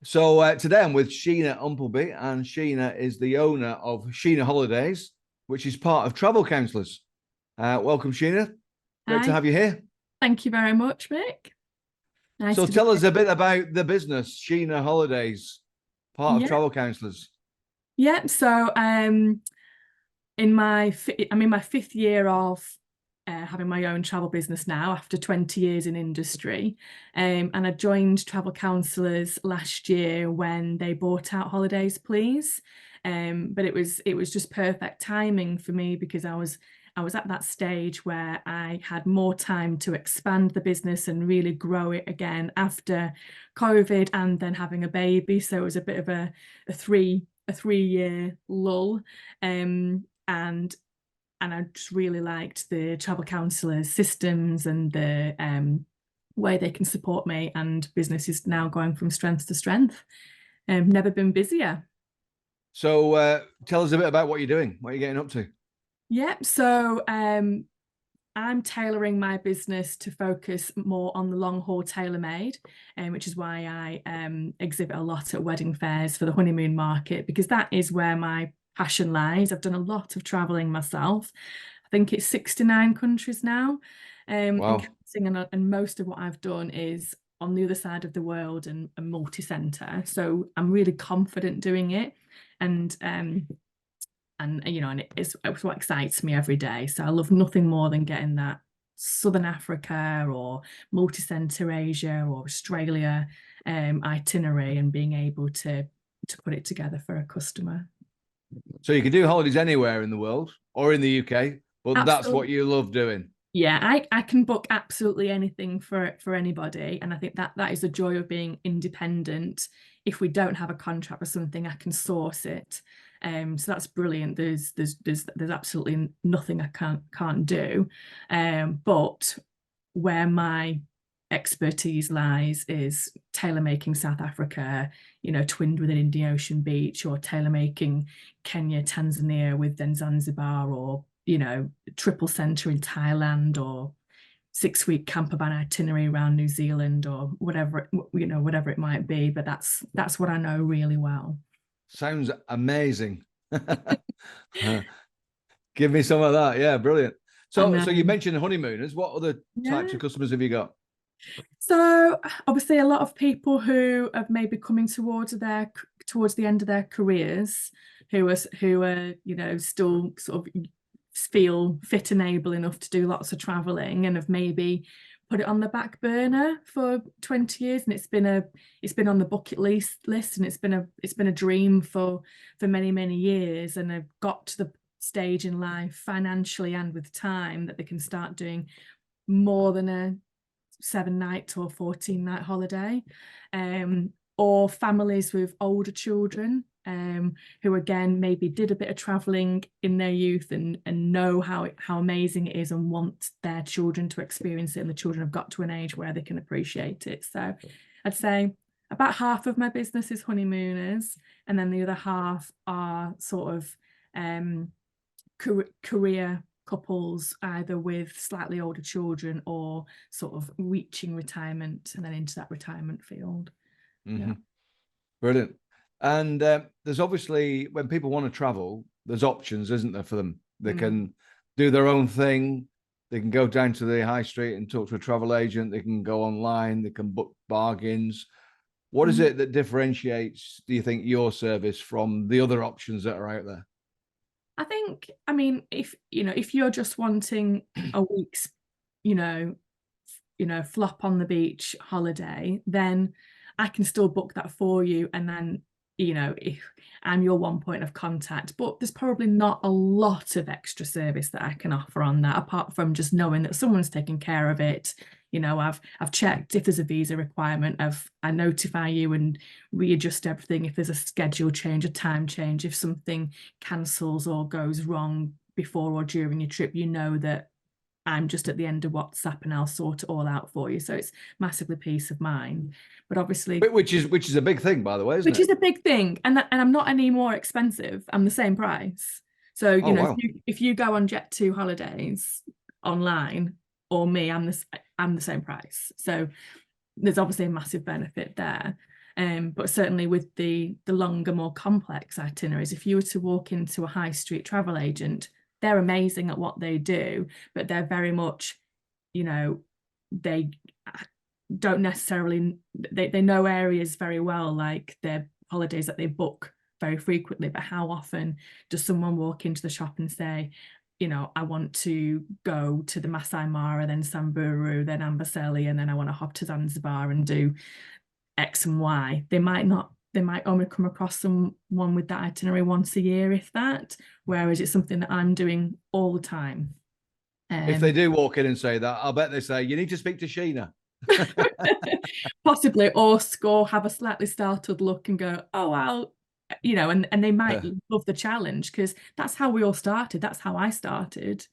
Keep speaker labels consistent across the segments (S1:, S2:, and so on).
S1: So today I'm with Sheena Umpleby, and Sheena is the owner of Sheena Holidays, which is part of Travel Counsellors. Welcome, Sheena. Great to
S2: Hi,
S1: have you here.
S2: thank you very much, Mick. Nice
S1: So
S2: to be
S1: tell
S2: here.
S1: us a bit about the business, Sheena Holidays, part of
S2: Yeah,
S1: Travel Counsellors.
S2: yeah. I'm in my fifth year of having my own travel business now after 20 years in industry. And I joined Travel Counsellors last year when they bought out Holidays, Please. But it was just perfect timing for me because I was at that stage where I had more time to expand the business and really grow it again after COVID and then having a baby. So it was a bit of a 3 year lull. And I just really liked the travel counsellors systems and the way they can support me, and business is now going from strength to strength. Never been busier.
S1: So tell us a bit about what you're doing, what you're getting up to.
S2: Yeah, so I'm tailoring my business to focus more on the long haul tailor-made, which is why I exhibit a lot at wedding fairs for the honeymoon market, because that is where my passion lies. I've done a lot of traveling myself. I think it's 69 countries now, and
S1: Wow.
S2: counting, and most of what I've done is on the other side of the world and multi-center. So I'm really confident doing it, and it's what excites me every day. So I love nothing more than getting that Southern Africa or multi-center Asia or Australia itinerary and being able to put it together for a customer.
S1: So you can do holidays anywhere in the world or in the UK, but that's
S2: Absolutely.
S1: what you love doing.
S2: Yeah, I can book absolutely anything for anybody, and I think that is the joy of being independent. If we don't have a contract or something, I can source it. So that's brilliant. There's absolutely nothing I can't do. But where my expertise lies is tailor making South Africa, twinned with an Indian Ocean beach, or tailor making Kenya, Tanzania with then Zanzibar, or triple center in Thailand, or 6 week camper van itinerary around New Zealand, or whatever it might be. But that's what I know really well.
S1: Sounds amazing. Give me some of that. Yeah, brilliant.
S2: I
S1: So you
S2: know.
S1: mentioned honeymooners. What other types
S2: Yeah.
S1: of customers have you got?
S2: So obviously a lot of people who have maybe coming towards the end of their careers, who are still sort of feel fit and able enough to do lots of traveling, and have maybe put it on the back burner for 20 years, and it's been on the bucket list, and it's been a dream for many years, and have got to the stage in life financially and with time that they can start doing more than a 7 night or 14 night holiday, or families with older children, who again maybe did a bit of traveling in their youth and know how amazing it is and want their children to experience it, and the children have got to an age where they can appreciate it. So I'd say about half of my business is honeymooners, and then the other half are sort of career couples, either with slightly older children or sort of reaching retirement and then into that retirement field.
S1: Mm-hmm.
S2: Yeah.
S1: Brilliant. And there's obviously, when people want to travel, there's options, isn't there, for them? They
S2: Mm.
S1: can do their own thing. They can go down to the high street and talk to a travel agent. They can go online. They can book bargains. What is
S2: Mm.
S1: it that differentiates, do you think, your service from the other options that are out there?
S2: I mean, if you're just wanting a week's, you know, flop on the beach holiday, then I can still book that for you. And then, if I'm your one point of contact, but there's probably not a lot of extra service that I can offer on that, apart from just knowing that someone's taking care of it. I've checked if there's a visa requirement. I notify you and readjust everything if there's a schedule change, a time change, if something cancels or goes wrong before or during your trip, that I'm just at the end of WhatsApp and I'll sort it all out for you. So it's massively peace of mind. But obviously,
S1: Which is a big thing, by the way, isn't
S2: which
S1: it?
S2: is a big thing, and I'm not any more expensive. I'm the same price. So
S1: Oh,
S2: if
S1: wow.
S2: you go on Jet2 holidays online, or me, I'm the same price. So there's obviously a massive benefit there. But certainly with the longer, more complex itineraries, if you were to walk into a high street travel agent, they're amazing at what they do, but they're very much, they don't necessarily, they know areas very well, like their holidays that they book very frequently, but how often does someone walk into the shop and say, I want to go to the Masai Mara, then Samburu, then Amboseli, and then I want to hop to Zanzibar and do X and Y. They might only come across someone with that itinerary once a year, if that, whereas it's something that I'm doing all the time.
S1: If they do walk in and say that, I'll bet they say, you need to speak to Sheena.
S2: Possibly, or have a slightly startled look and go, oh, wow, and they might love the challenge, because that's how we all started. That's how I started,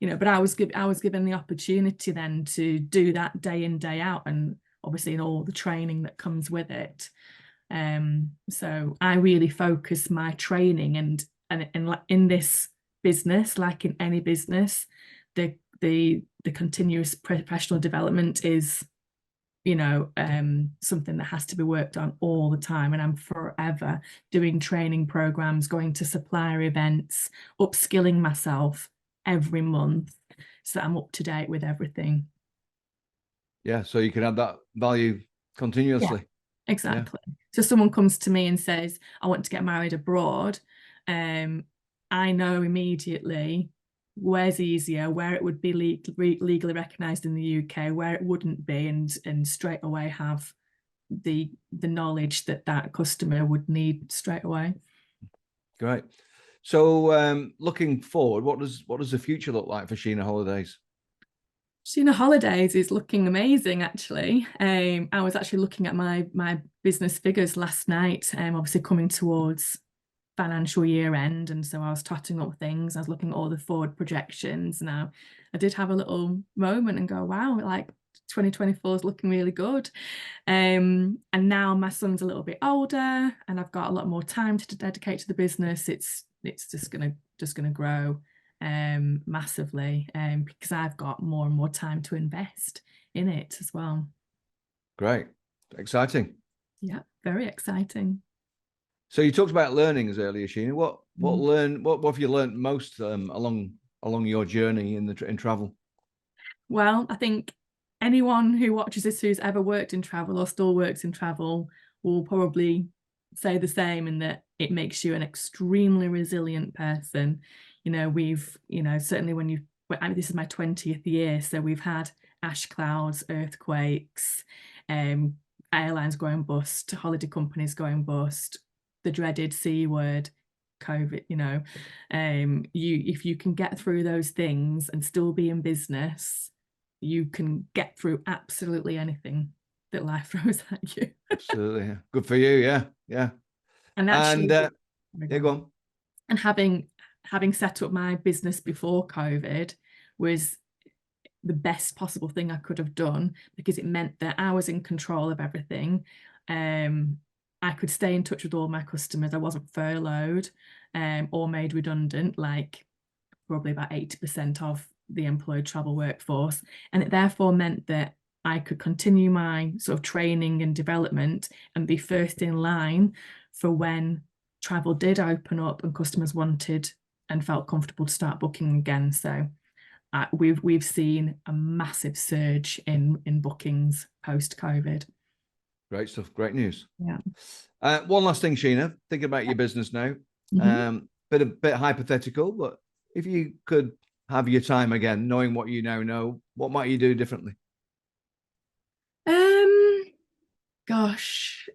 S2: but I was given the opportunity then to do that day in, day out, and obviously in all the training that comes with it. So I really focus my training and in this business, like in any business, the continuous professional development is something that has to be worked on all the time, and I'm forever doing training programs, going to supplier events, upskilling myself every month so that I'm up to date with everything.
S1: Yeah, so you can add that value continuously.
S2: Yeah, exactly. Yeah. So someone comes to me and says, I want to get married abroad. I know immediately where's easier, where it would be legally recognised in the UK, where it wouldn't be, and straight away have the knowledge that customer would need straight away.
S1: Great. So looking forward, what does the future look like for Sheena Holidays?
S2: Sheena Holidays is looking amazing, actually. I was actually looking at my business figures last night, obviously coming towards financial year end, and so I was totting up things. I was looking at all the forward projections. Now I did have a little moment and go, wow, like 2024 is looking really good. And now my son's a little bit older and I've got a lot more time to dedicate to the business. It's just gonna grow massively, because I've got more and more time to invest in it as well.
S1: Great. Exciting.
S2: Yeah, very exciting.
S1: So you talked about learnings earlier, Sheena. What have you learned most along your journey in travel?
S2: Well, I think anyone who watches this who's ever worked in travel or still works in travel will probably say the same, in that it makes you an extremely resilient person. We've, certainly this is my 20th year, so we've had ash clouds, earthquakes, airlines going bust, holiday companies going bust, the dreaded C word, COVID. If you can get through those things and still be in business, you can get through absolutely anything that life throws at you.
S1: Absolutely. Good for you. Yeah.
S2: And actually,
S1: yeah, go on.
S2: And having set up my business before COVID was the best possible thing I could have done, because it meant that I was in control of everything. I could stay in touch with all my customers. I wasn't furloughed or made redundant, like probably about 80% of the employed travel workforce. And it therefore meant that I could continue my sort of training and development and be first in line for when travel did open up and customers wanted and felt comfortable to start booking again. So we've seen a massive surge in bookings post-COVID.
S1: Great stuff. Great news.
S2: Yeah.
S1: One last thing, Sheena. Thinking about your business now.
S2: Mm-hmm.
S1: Bit hypothetical, but if you could have your time again, knowing what you now know, what might you do differently?
S2: Gosh,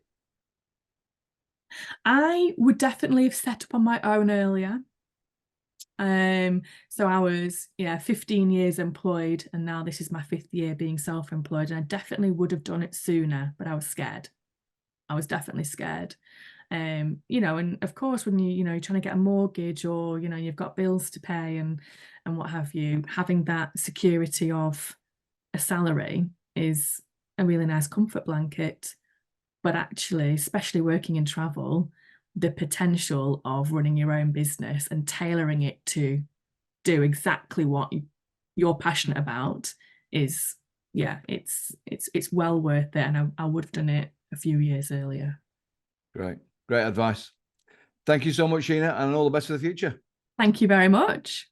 S2: I would definitely have set up on my own earlier. So I was 15 years employed, and now this is my 5th year being self-employed, and I definitely would have done it sooner, but I was scared. I was definitely scared. And of course, when you're trying to get a mortgage, or you've got bills to pay and what have you, having that security of a salary is a really nice comfort blanket. But actually, especially working in travel, the potential of running your own business and tailoring it to do exactly what you're passionate about is, it's well worth it. And I would have done it a few years earlier.
S1: Great advice. Thank you so much, Sheena, and all the best for the future.
S2: Thank you very much.